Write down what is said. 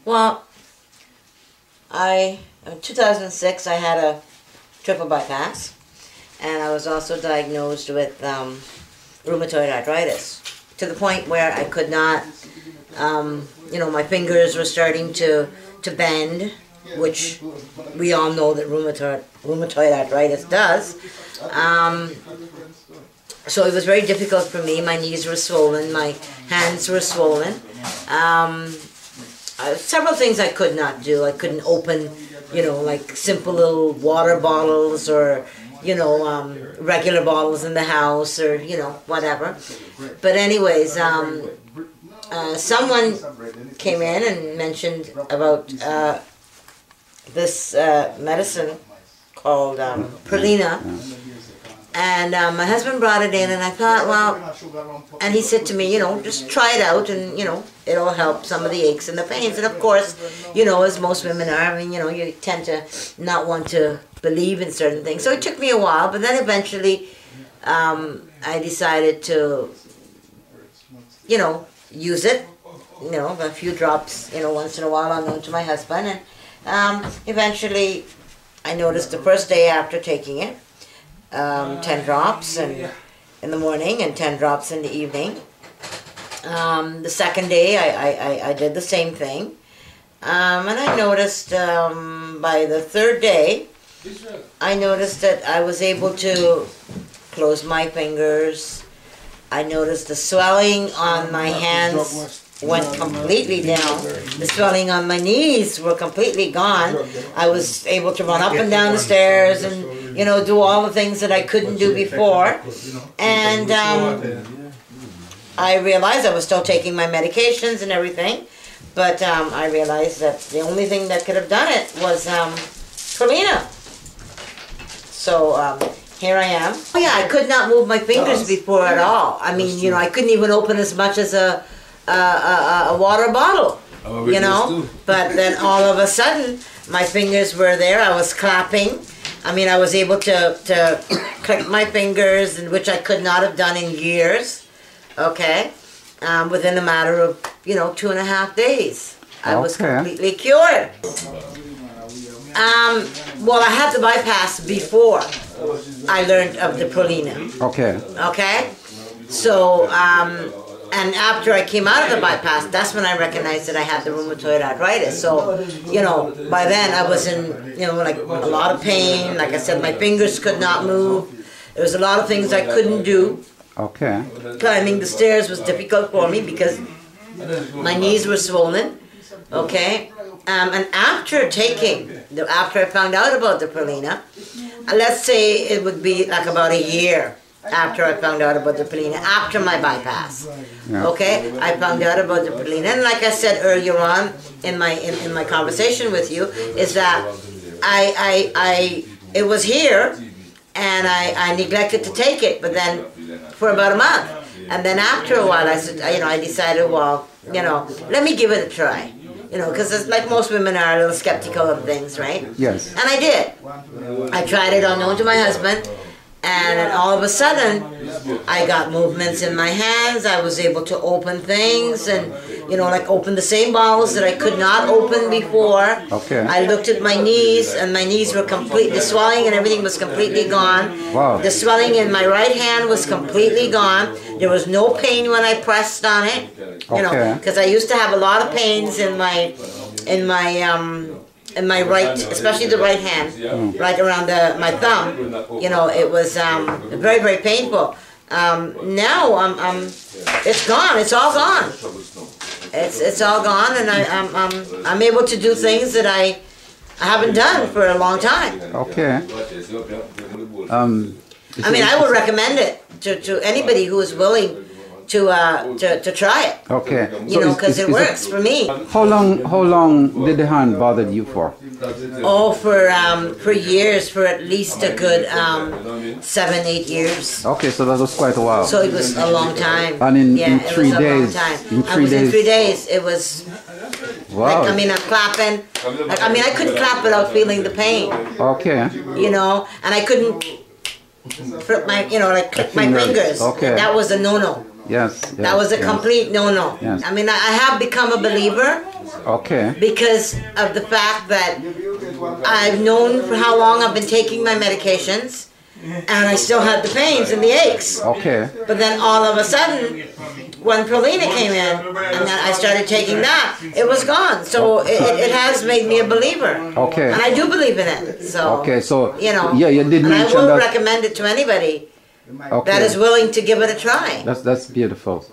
Well, in 2006 I had a triple bypass, and I was also diagnosed with rheumatoid arthritis, to the point where I could not, my fingers were starting to bend, which we all know that rheumatoid arthritis does. So it was very difficult for me. My knees were swollen, my hands were swollen. Several things I could not do. I couldn't open, like simple little water bottles or, regular bottles in the house or, whatever. But anyways, someone came in and mentioned about this medicine called ProlenaOne. And my husband brought it in, and I thought, well, and he said to me, just try it out, and, it'll help some of the aches and the pains. And of course, as most women are, you tend to not want to believe in certain things. So it took me a while, but then eventually I decided to, use it, a few drops, once in a while, unknown to my husband. And eventually I noticed the first day after taking it, 10 drops in the morning and 10 drops in the evening. The second day I did the same thing, and I noticed by the third day I noticed that I was able to close my fingers. I noticed the swelling on my hands went completely down. The swelling on my knees were completely gone. I was able to run up and down the stairs and, do all the things that I couldn't do before. And I realized I was still taking my medications and everything, but I realized that the only thing that could have done it was ProlenaOne. So here I am. Oh yeah, I could not move my fingers before at all. I mean, I couldn't even open as much as a water bottle, but then all of a sudden my fingers were there. I was clapping. I mean, I was able to click my fingers, and which I could not have done in years, okay, within a matter of 2.5 days. I was completely cured. Well, I had the bypass before I learned of the ProlenaOne. Okay, so and after I came out of the bypass, that's when I recognized that I had the rheumatoid arthritis. So, by then I was in, like a lot of pain. Like I said, my fingers could not move. There was a lot of things I couldn't do. Okay. Climbing the stairs was difficult for me because my knees were swollen. Okay. And after I found out about the ProlenaOne, let's say it would be like about a year after I found out about the ProlenaOne, after my bypass. Yeah. Okay, I found out about the ProlenaOne, and like I said earlier on in my conversation with you, is that it was here, and I neglected to take it, but then for about a month, and then after a while I said, I decided, well, let me give it a try. Because like most women are a little skeptical of things, right? Yes. And I did. I tried it unknown to my husband, and then all of a sudden, I got movements in my hands. I was able to open things and, like open the same bottles that I could not open before. Okay. I looked at my knees, and my knees were the swelling and everything was completely gone. Wow. The swelling in my right hand was completely gone. There was no pain when I pressed on it, because I used to have a lot of pains in my right, especially the right hand, right around my thumb. It was very, very painful. Now it's gone. It's all gone. It's all gone, and I'm able to do things that I haven't done for a long time. Okay. I mean, I would recommend it to anybody who is willing to try it. Okay. Because it works for me. How long did the hand bother you for? Oh, for years, for at least a good 7-8 years. Okay, so that was quite a while. So it was a long time. And in 3 days, in 3 days, it was. Wow. Like, I mean, I'm clapping. Like, I mean, I couldn't clap without feeling the pain. Okay. And I couldn't flip my, click my fingers. Okay. That was a no-no. Yes. That was a complete no-no. Yes. I mean, I have become a believer Okay. because of the fact that I've known for how long I've been taking my medications, and I still had the pains and the aches. Okay. But then all of a sudden, when ProlenaOne came in, and then I started taking that, it was gone. So it has made me a believer. Okay. And I do believe in it. So, Okay, so you know, yeah, you did and I mention will that. recommend it to anybody Okay. that is willing to give it a try. That's beautiful.